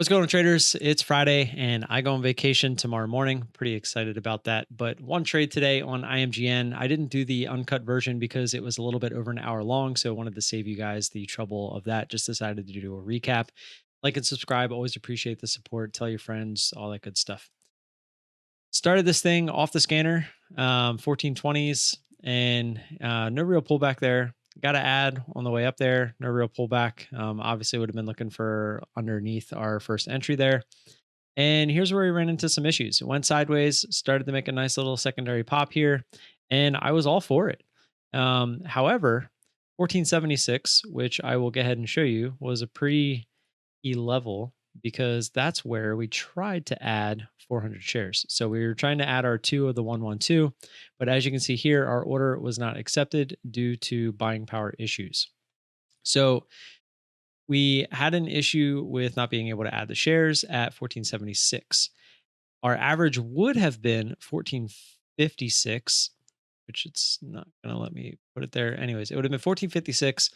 What's going on, traders? It's Friday and I go on vacation tomorrow morning. Pretty excited about that. But one trade today on IMGN. I didn't do the uncut version because it was a little bit over an hour long. So I wanted to save you guys the trouble of that. Just decided to do a recap. Like and subscribe. Always appreciate the support. Tell your friends, all that good stuff. Started this thing off the scanner, 1420s, and no real pullback there. Got to add on the way up there, no real pullback. Obviously, would have been looking for underneath our first entry there. And here's where we ran into some issues. It went sideways, started to make a nice little secondary pop here, and I was all for it. However, 1476, which I will go ahead and show you, was a pretty level because that's where we tried to add 400 shares. So we were trying to add our two of the 112, but as you can see here, our order was not accepted due to buying power issues. So we had an issue with not being able to add the shares at 1476. Our average would have been 1456, which it's not going to let me put it there. Anyways, it would have been 1456.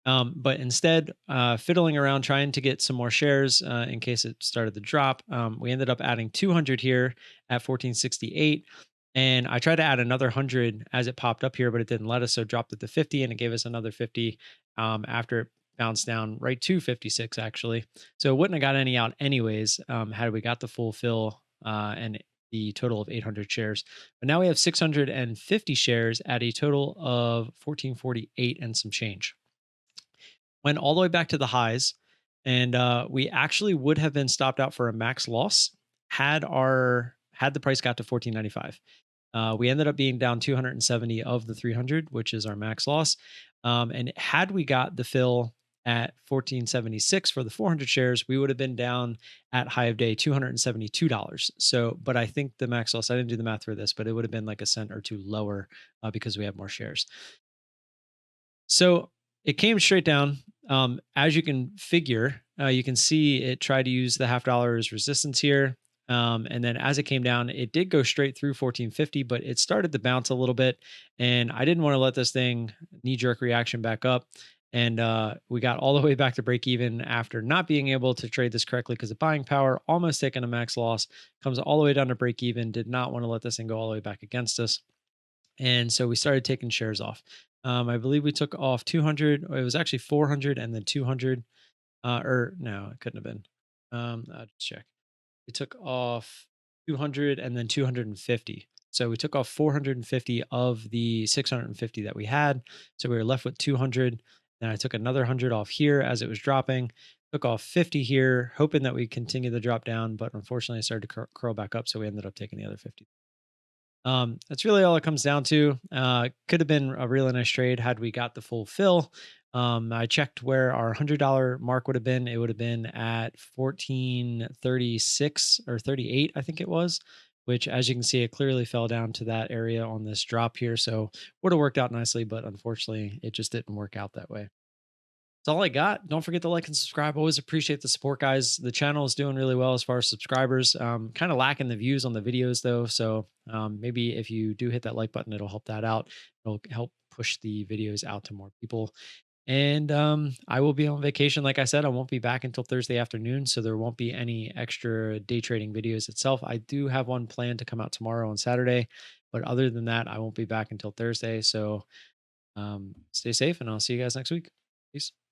But instead, fiddling around trying to get some more shares in case it started to drop, we ended up adding 200 here at 1468. And I tried to add another 100 as it popped up here, but it didn't let us. So dropped it to 50 and it gave us another 50 after it bounced down right to 56, actually. So it wouldn't have got any out anyways had we got the full fill and the total of 800 shares. But now we have 650 shares at a total of 1448 and some change. Went all the way back to the highs, and we actually would have been stopped out for a max loss had the price got to 1495. We ended up being down 270 of the 300, which is our max loss. And had we got the fill at 1476 for the 400 shares, we would have been down at high of day $272. So, but I think the max loss, I didn't do the math for this, but it would have been like a cent or two lower because we have more shares. So it came straight down. As you can figure, you can see it tried to use the half dollar as resistance here. And then as it came down, it did go straight through 1450, but it started to bounce a little bit. And I didn't want to let this thing knee jerk reaction back up. And we got all the way back to break even after not being able to trade this correctly because of buying power, almost taking a max loss, comes all the way down to break even. Did not want to let this thing go all the way back against us. And so we started taking shares off. I believe we took off 200. It was actually 400 and then 200. Or no, it couldn't have been. I'll just check. We took off 200 and then 250. So we took off 450 of the 650 that we had. So we were left with 200. Then I took another 100 off here as it was dropping. Took off 50 here, hoping that we continue the drop down, but unfortunately, it started to curl back up. So we ended up taking the other 50. That's really all it comes down to. Could have been a really nice trade had we got the full fill. I checked where our $100 mark would have been. It would have been at 1436 or 38, I think it was, which as you can see, it clearly fell down to that area on this drop here. So would have worked out nicely, but unfortunately, it just didn't work out that way. That's all I got. Don't forget to like and subscribe. Always appreciate the support, guys. The channel is doing really well as far as subscribers. Kind of lacking the views on the videos though. So maybe if you do hit that like button, it'll help that out. It'll help push the videos out to more people. And I will be on vacation. Like I said, I won't be back until Thursday afternoon. So there won't be any extra day trading videos itself. I do have one planned to come out tomorrow on Saturday. But other than that, I won't be back until Thursday. So stay safe and I'll see you guys next week. Peace.